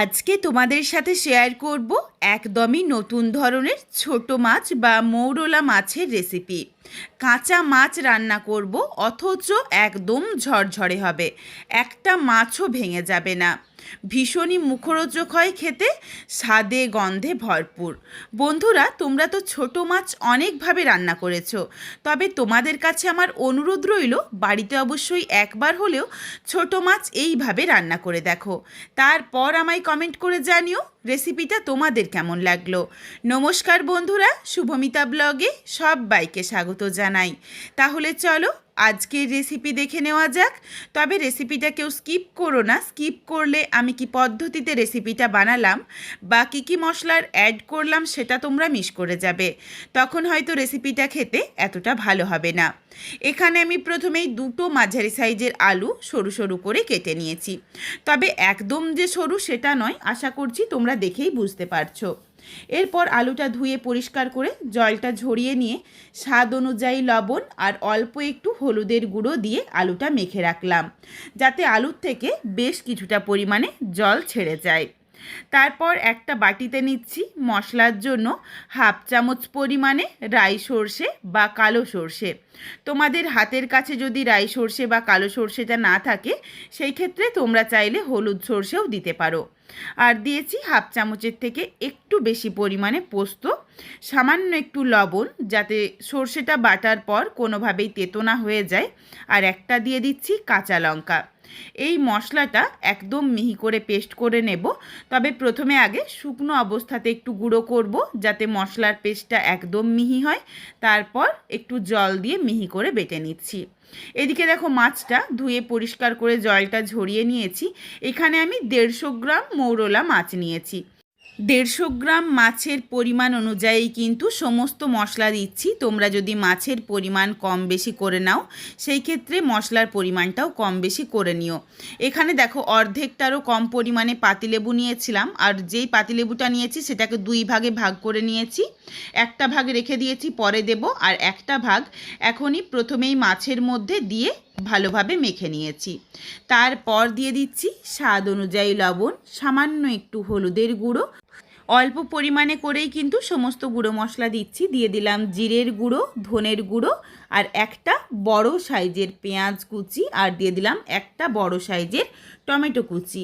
আজকে তোমাদের সাথে শেয়ার করব একদমই নতুন ধরনের ছোট মাছ বা মৌরলা মাছের রেসিপি। কাঁচা মাছ রান্না করব, অথচ একদম ঝরঝরে হবে, একটা মাছও ভেঙে যাবে না। ভীষণই মুখরোচক হয় খেতে, স্বাদে গন্ধে ভরপুর। বন্ধুরা, তোমরা তো ছোট মাছ অনেকভাবে রান্না করেছো, তবে তোমাদের কাছে আমার অনুরোধ রইল বাড়িতে অবশ্যই একবার হলেও ছোট মাছ এইভাবে রান্না করে দেখো। তারপর আমায় কমেন্ট করে জানিও রেসিপিটা তোমাদের কেমন লাগলো। নমস্কার বন্ধুরা, শুভমিতা ব্লগে সবাইকে স্বাগত জানাই। তাহলে চলো আজকের রেসিপি দেখে নেওয়া যাক। তবে রেসিপিটা কেউ স্কিপ করো না, স্কিপ করলে আমি কি পদ্ধতিতে রেসিপিটা বানালাম বা কী কী মশলার অ্যাড করলাম সেটা তোমরা মিস করে যাবে, তখন হয়তো রেসিপিটা খেতে এতটা ভালো হবে না। এখানে আমি প্রথমেই দুটো মাঝারি সাইজের আলু সরু সরু করে কেটে নিয়েছি। তবে একদম যে সরু সেটা নয়, আশা করছি তোমরা দেখেই বুঝতে পারছো। এরপর আলুটা ধুয়ে পরিষ্কার করে জলটা ঝরিয়ে নিয়ে স্বাদ অনুযায়ী লবণ আর অল্প একটু হলুদের গুঁড়ো দিয়ে আলুটা মেখে রাখলাম, যাতে আলুর থেকে বেশ কিছুটা পরিমাণে জল ছেড়ে যায়। তারপর একটা বাটিতে নিচ্ছি মশলার জন্য হাফ চামচ পরিমাণে রাই সর্ষে বা কালো সর্ষে। তোমাদের হাতের কাছে যদি রাই সর্ষে বা কালো সর্ষেটা না থাকে, সেই ক্ষেত্রে তোমরা চাইলে হলুদ সর্ষেও দিতে পারো। আর দিয়েছি হাফ চামচের থেকে একটু বেশি পরিমাণে পোস্ত, সামান্য একটু লবণ, যাতে সর্ষেটা বাটার পর কোনোভাবেই তেতো না হয়ে যায়, আর একটা দিয়ে দিচ্ছি কাঁচা লঙ্কা। এই মশলাটা একদম মিহি করে পেস্ট করে নেব। তবে প্রথমে আগে শুকনো অবস্থাতে একটু গুঁড়ো করব, যাতে মশলার পেস্টটা একদম মিহি হয়। তারপর একটু জল দিয়ে মিহি করে বেটে নিচ্ছি। এদিকে দেখো মাছটা ধুয়ে পরিষ্কার করে জলটা ঝরিয়ে নিয়েছি। এখানে আমি 150 গ্রাম মৌরলা মাছ নিয়েছি। 150 গ্রাম মাছের পরিমাণ অনুযায়ী কিন্তু সমস্ত মশলা দিচ্ছি। তোমরা যদি মাছের পরিমাণ কম বেশি করে নাও, সেই ক্ষেত্রে মশলার পরিমাণটাও কম বেশি করে নিও। এখানে দেখো অর্ধেকটারও কম পরিমাণে পাতিলেবু নিয়েছিলাম, আর যেই পাতিলেবুটা নিয়েছি সেটাকে 2 ভাগে ভাগ করে নিয়েছি। একটা ভাগ রেখে দিয়েছি পরে দেব, আর একটা ভাগ এখনই প্রথমেই মাছের মধ্যে দিয়ে ভালোভাবে মেখে নিয়েছি। তারপর দিয়ে দিচ্ছি স্বাদ অনুযায়ী লবণ, সামান্য একটু হলুদের গুঁড়ো, অল্প পরিমাণে করেই কিন্তু সমস্ত গুঁড়ো মশলা দিচ্ছি। দিয়ে দিলাম জিরের গুঁড়ো, ধনের গুঁড়ো, আর একটা বড় সাইজের পেঁয়াজ কুচি, আর দিয়ে দিলাম একটা বড় সাইজের টমেটো কুচি।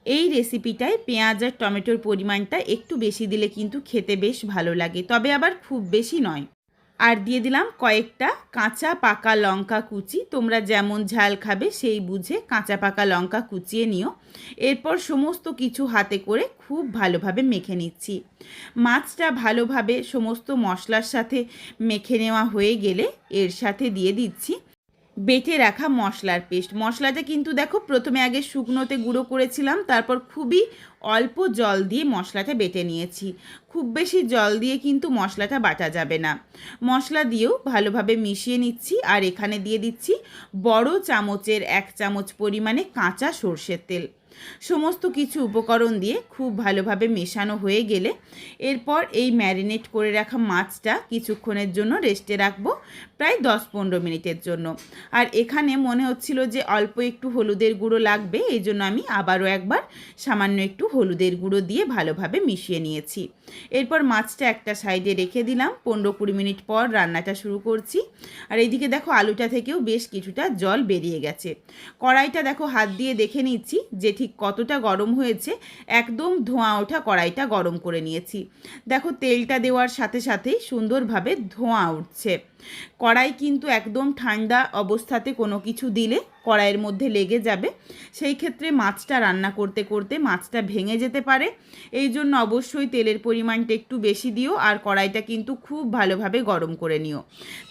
এই রেসিপিটায় পেঁয়াজ আর টমেটোর পরিমাণটা একটু বেশি দিলে কিন্তু খেতে বেশ ভালো লাগে, তবে আবার খুব বেশি নয়। আর দিয়ে দিলাম কয়েকটা কাঁচা পাকা লঙ্কা কুচি। তোমরা যেমন ঝাল খাবে সেই বুঝে কাঁচা পাকা লঙ্কা কুচিয়ে নিও। এরপর সমস্ত কিছু হাতে করে খুব ভালোভাবে মেখে নিচ্ছি। মাছটা ভালোভাবে সমস্ত মশলার সাথে মেখে নেওয়া হয়ে গেলে এর সাথে দিয়ে দিচ্ছি বেটে রাখা মশলার পেস্ট। মশলাটা কিন্তু দেখো প্রথমে আগে শুকনোতে গুঁড়ো করেছিলাম, তারপর খুবই অল্প জল দিয়ে মশলাটা বেটে নিয়েছি। খুব বেশি জল দিয়ে কিন্তু মশলাটা বাটা যাবে না। মশলা দিয়েও ভালোভাবে মিশিয়ে নিচ্ছি। আর এখানে দিয়ে দিচ্ছি বড় চামচের 1 চামচ পরিমাণে কাঁচা সর্ষের তেল। সমস্ত কিছু উপকরণ দিয়ে খুব ভালোভাবে মেশানো হয়ে গেলে এরপর এই ম্যারিনেট করে রাখা মাছটা কিছুক্ষণের জন্য রেস্টে রাখবো, প্রায় 10-15 মিনিটের জন্য। আর এখানে মনে হচ্ছিল যে অল্প একটু হলুদের গুঁড়ো লাগবে, এই জন্য আমি আবারও একবার সামান্য একটু হলুদের গুঁড়ো দিয়ে ভালোভাবে মিশিয়ে নিয়েছি। এরপর মাছটা একটা সাইডে রেখে দিলাম। 15-20 মিনিট পর রান্নাটা শুরু করছি। আর এইদিকে দেখো আলুটা থেকেও বেশ কিছুটা জল বেরিয়ে গেছে। কড়াইটা দেখো হাত দিয়ে দেখে নিচ্ছি যে ঠিক কতটা গরম হয়েছে। একদম ধোঁয়া ওঠা কড়াইটা গরম করে নিয়েছি। দেখো তেলটা দেওয়ার সাথে সাথেই সুন্দরভাবে ধোঁয়া উঠছে। কড়াই কিন্তু একদম ঠান্ডা অবস্থাতে কোনো কিছু দিলে কড়াইয়ের মধ্যে লেগে যাবে, সেই ক্ষেত্রে মাছটা রান্না করতে করতে মাছটা ভেঙে যেতে পারে। এই জন্য অবশ্যই তেলের পরিমাণটা একটু বেশি দিও, আর কড়াইটা কিন্তু খুব ভালোভাবে গরম করে নিও।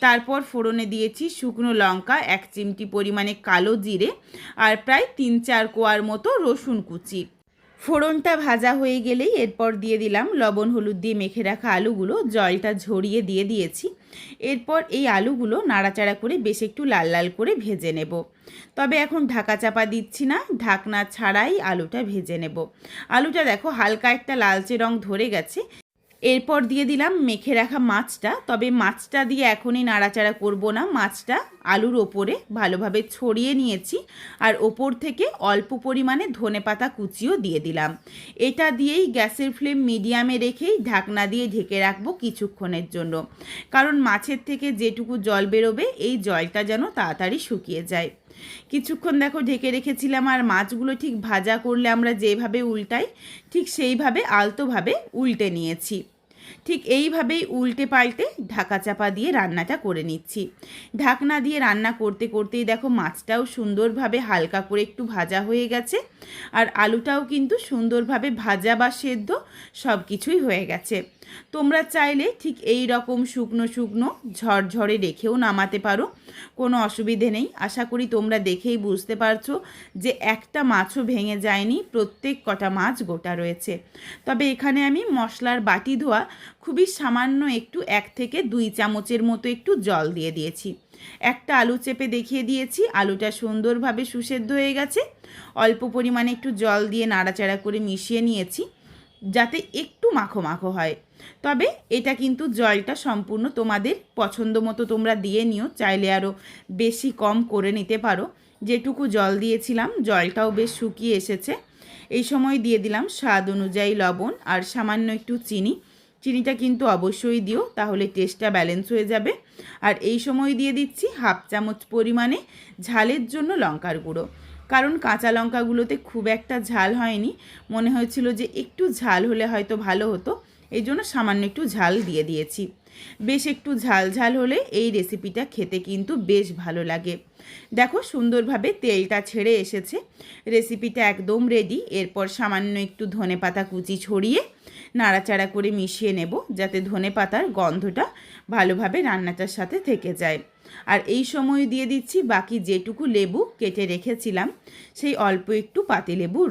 তারপর ফোড়নে দিয়েছি শুকনো লঙ্কা, 1 চিমটি পরিমাণে কালো জিরে, আর প্রায় 3-4 কোয়ার মতো রসুন কুচি। ফোড়নটা ভাজা হয়ে গেলেই এরপর দিয়ে দিলাম লবণ হলুদ দিয়ে মেখে রাখা আলুগুলো, জলটা ঝরিয়ে দিয়ে দিয়েছি। এরপর এই আলুগুলো নাড়াচাড়া করে বেশ একটু লাল লাল করে ভেজে নেব। তবে এখন ঢাকা চাপা দিচ্ছি না, ঢাকনা ছাড়াই আলুটা ভেজে নেব। আলুটা দেখো হালকা একটা লালচে রং ধরে গেছে। এরপর দিয়ে দিলাম মেখে রাখা মাছটা, তবে মাছটা দিয়ে এখনই নাড়াচাড়া করব না, মাছটা আলুর ওপরে ভালোভাবে ছড়িয়ে নিয়েছি আর ওপর থেকে অল্প পরিমাণে ধনেপাতা কুচিও দিয়ে দিলাম। এটা দিয়েই গ্যাসের ফ্লেম মিডিয়ামে রেখেই ঢাকনা দিয়ে ঢেকে রাখবো কিছুক্ষণের জন্য, কারণ মাছের থেকে যেটুকু জল বেরোবে এই জলটা যেন তাড়াতাড়ি শুকিয়ে যায়। কিছুক্ষণ দেখো ঢেকে রেখেছিলাম আর মাছগুলো ঠিক ভাজা করলে আমরা যেভাবে উল্টাই ঠিক সেইভাবে আলতোভাবে উল্টে নিয়েছি। ঠিক এইভাবেই উল্টে পাল্টে ঢাকা চাপা দিয়ে রান্নাটা করে নিচ্ছি। ঢাকনা দিয়ে রান্না করতে করতেই দেখো মাছটাও সুন্দরভাবে হালকা করে একটু ভাজা হয়ে গেছে আর আলুটাও কিন্তু সুন্দরভাবে ভাজা বা সেদ্ধ সব কিছুই হয়ে গেছে। তোমরা চাইলে ঠিক এই রকম শুকনো শুকনো ঝরঝরে রেখেও নামাতে পারো, কোনো অসুবিধে নেই। আশা করি তোমরা দেখেই বুঝতে পারছো যে একটা মাছও ভেঙে যায়নি, প্রত্যেক কটা মাছ গোটা রয়েছে। তবে এখানে আমি মশলার বাটি ধোয়া খুবই সামান্য একটু 1 থেকে 2 চামচের মতো একটু জল দিয়ে দিয়েছি। একটা আলু চেপে দেখিয়ে দিয়েছি, আলুটা সুন্দরভাবে সুসেদ্ধ হয়ে গেছে। অল্প পরিমাণে একটু জল দিয়ে নাড়াচাড়া করে মিশিয়ে নিয়েছি যাতে একটু মাখো মাখো হয়। তবে এটা কিন্তু জলটা সম্পূর্ণ তোমাদের পছন্দ মতো তোমরা দিয়ে নিও, চাইলে আরও বেশি কম করে নিতে পারো। যেটুকু জল দিয়েছিলাম জলটাও বেশ শুকিয়ে এসেছে। এই সময় দিয়ে দিলাম স্বাদ অনুযায়ী লবণ আর সামান্য একটু চিনি। চিনিটা কিন্তু অবশ্যই দিও, তাহলে টেস্টটা ব্যালেন্স হয়ে যাবে। আর এই সময় দিয়ে দিচ্ছি 1/2 চামচ পরিমাণে ঝালের জন্য লঙ্কার গুঁড়ো, কারণ কাঁচা লঙ্কাগুলোতে খুব একটা ঝাল হয়নি, মনে হয়েছিল যে একটু ঝাল হলে হয়তো ভালো হতো, এই জন্য সামান্য একটু ঝাল দিয়ে দিয়েছি। বেশ একটু ঝাল ঝাল হলে এই রেসিপিটা খেতে কিন্তু বেশ ভালো লাগে। দেখো সুন্দরভাবে তেলটা ছেড়ে এসেছে, রেসিপিটা একদম রেডি। এরপর সামান্য একটু ধনেপাতা কুচি ছড়িয়ে নাড়াচাড়া করে মিশিয়ে নেব যাতে ধনেপাতার গন্ধটা ভালোভাবে রান্নাটার সাথে থেকে যায়। আর এই সময় দিয়ে দিচ্ছি বাকি যেটুকু লেবু কেটে রেখেছিলাম সেই অল্প একটু পাতিলেবুর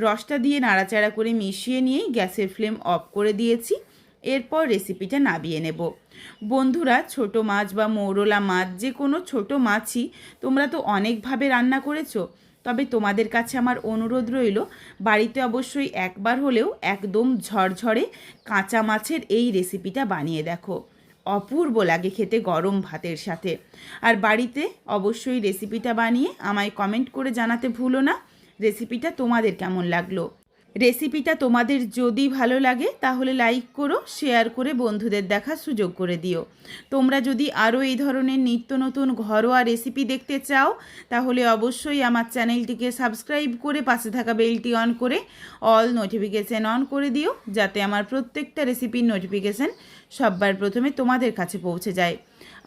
রসটা দিয়ে নাড়াচাড়া করে মিশিয়ে নিয়েই গ্যাসের ফ্লেম অফ করে দিয়েছি। এরপর রেসিপিটা নামিয়ে নেব। বন্ধুরা, ছোট মাছ বা মৌরলা মাছ, যে কোনো ছোট মাছই তোমরা তো অনেকভাবে রান্না করেছো, তবে তোমাদের কাছে আমার অনুরোধ রইল বাড়িতে অবশ্যই একবার হলেও একদম ঝরঝরে কাঁচা মাছের এই রেসিপিটা বানিয়ে দেখো, অপূর্ব লাগে খেতে গরম ভাতের সাথে। আর বাড়িতে অবশ্যই রেসিপিটা বানিয়ে আমায় কমেন্ট করে জানাতে ভুলো না রেসিপিটা তোমাদের কেমন লাগলো। রেসিপিটা তোমাদের যদি ভালো লাগে তাহলে লাইক করো, শেয়ার করে বন্ধুদের দেখার সুযোগ করে দিও। তোমরা যদি আরও এই ধরনের নিত্য নতুন ঘরোয়া রেসিপি দেখতে চাও তাহলে অবশ্যই আমার চ্যানেলটিকে সাবস্ক্রাইব করে পাশে থাকা বেলটি অন করে অল নোটিফিকেশান অন করে দিও, যাতে আমার প্রত্যেকটা রেসিপির নোটিফিকেশান সবার প্রথমে তোমাদের কাছে পৌঁছে যায়।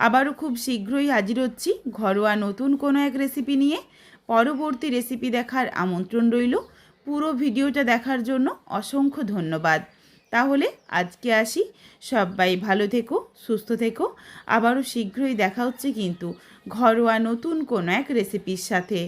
আবারও খুব শীঘ্রই হাজির হচ্ছি ঘরোয়া নতুন কোনো এক রেসিপি নিয়ে। পরবর্তী রেসিপি দেখার আমন্ত্রণ রইল। পুরো ভিডিওটা দেখার জন্য অসংখ্য ধন্যবাদ। তাহলে আজকে আসি, সবাই ভালো থেকো, সুস্থ থেকো। আবারও শীঘ্রই দেখা হচ্ছে কিন্তু ঘরোয়া নতুন কোনো এক রেসিপির সাথে।